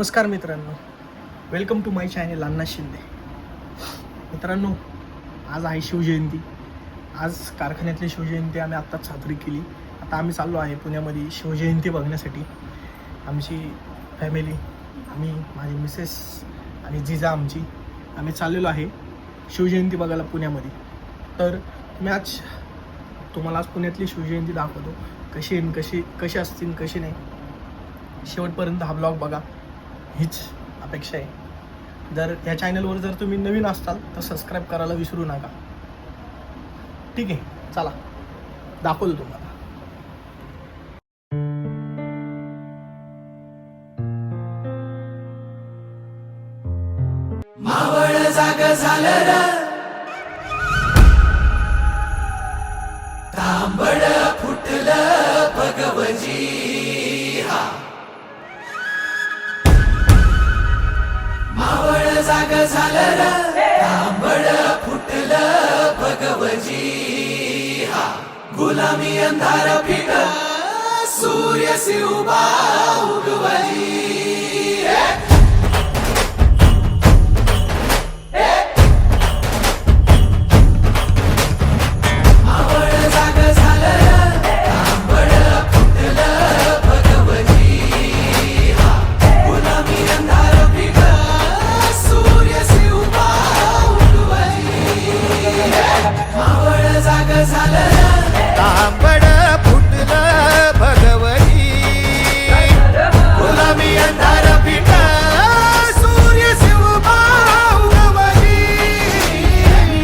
नमस्कार मित्रांनो, welcome to my channel अण्णा शिंदे. मित्रांनो, आज आहे शिवजयंती. आज कारखान्यातली शिवजयंती आम्ही आत्ताच साजरी केली. आता आम्ही चाललो आहे पुण्यामध्ये शिवजयंती बघण्यासाठी. आमची फॅमिली, आम्ही, माझी मिसेस आणि जिजा आमची, आम्ही चाललेलो आहे शिवजयंती बघायला पुण्यामध्ये. तर तुम्हाला आज पुण्यातली शिवजयंती दाखवतो, कशी असतील कशी नाही. शेवटपर्यंत हा ब्लॉग बघा, हीच अपेक्षा आहे. जर या चॅनलवर जर तुम्ही नवीन असताल तर सबस्क्राईब करायला विसरू नका. ठीक आहे, चला दाखवतो तुम्हाला. मावळ जाग झालं र, तांबड फुटलं भगवजी. हा मावळ जाग झालं र, तांबड फुटलं भगवजी. हा गुलामी अंधार फिट, सूर्य शिवबा उगवजी. तांबड फुटलं भगवती, गुलामी अंधार फिट, सूर्य शिवबा उगवली.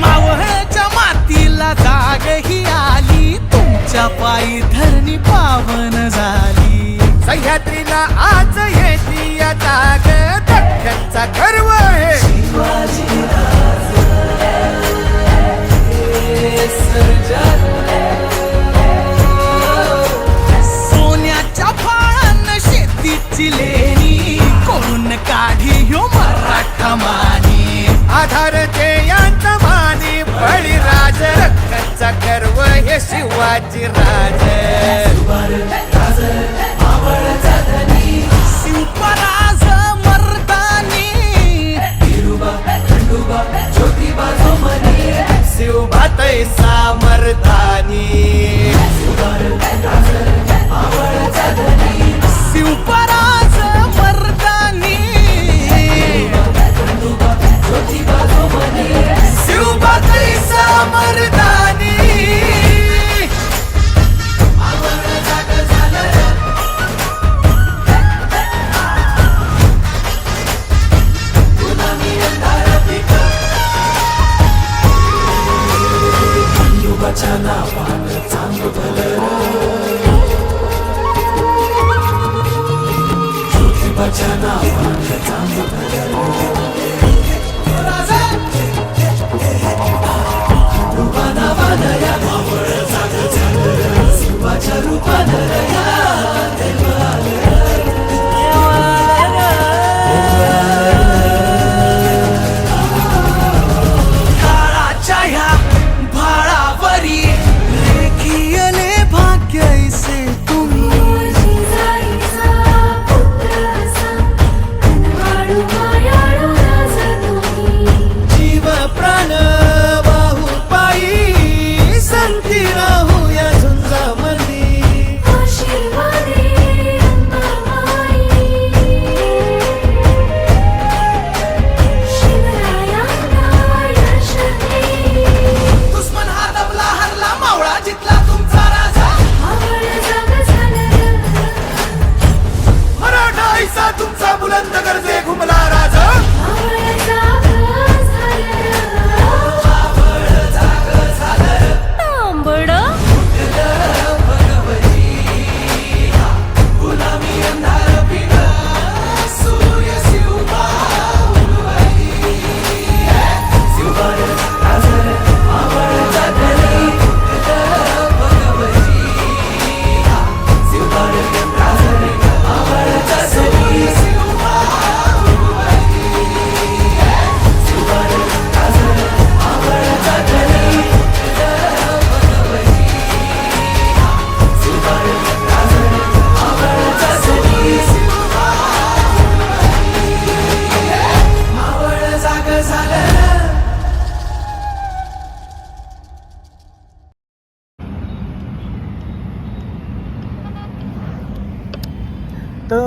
मावळच्या मातीला जाग ही आली, तुमच्या पायी धरणी पावन झाली. सह्याद्रीला आज येती या जाग, दख्खनचा गर्व आहे शिवाजी सोन्याच्या फाळानं शेतीची लेणी, करून काढी ह्यो मराठा मानी. आधार ते यांचा मानी, बळीराज रक्ताचा गर्व हे शिवाजी राज. शिवपराज मर्दानी, ज्योतिबा जोमनी, शिवभातय सामर्थानी. शिवपराज मर्दानी, ज्योतिबा जोमनी. शिवभातय सामर्थानी. मावळ जाग झालं र,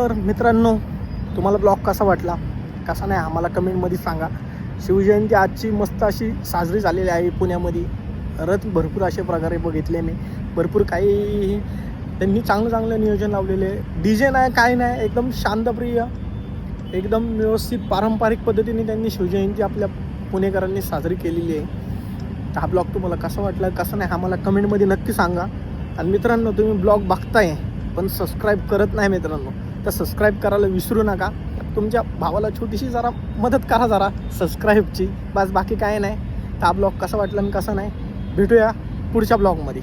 तर मित्रांनो, तुम्हाला ब्लॉग कसा वाटला कसा नाही आम्हाला कमेंटमध्ये सांगा. शिवजयंती आजची मस्त अशी साजरी झालेली आहे पुण्यामध्ये. रथ भरपूर अशा प्रकारे बघितले मी. भरपूर काही त्यांनी चांगलं नियोजन लावलेले आहे. DJ नाही काय नाही, एकदम शांतप्रिय, एकदम व्यवस्थित पारंपरिक पद्धतीने त्यांनी शिवजयंती आपल्या पुणेकरांनी साजरी केलेली आहे. तर हा ब्लॉग तुम्हाला कसा वाटला कसा नाही आम्हाला कमेंटमध्ये नक्की सांगा. आणि मित्रांनो, तुम्ही ब्लॉग बघताय पण सबस्क्राईब करत नाही मित्रांनो, तर सबस्क्राईब करायला विसरू नका. तुमच्या भावाला छोटीशी जरा मदत करा जरा सबस्क्राईबची, बस बाकी काय नाही. तर हा ब्लॉग कसा वाटला आणि कसा नाही भेटूया पुढच्या ब्लॉगमध्ये.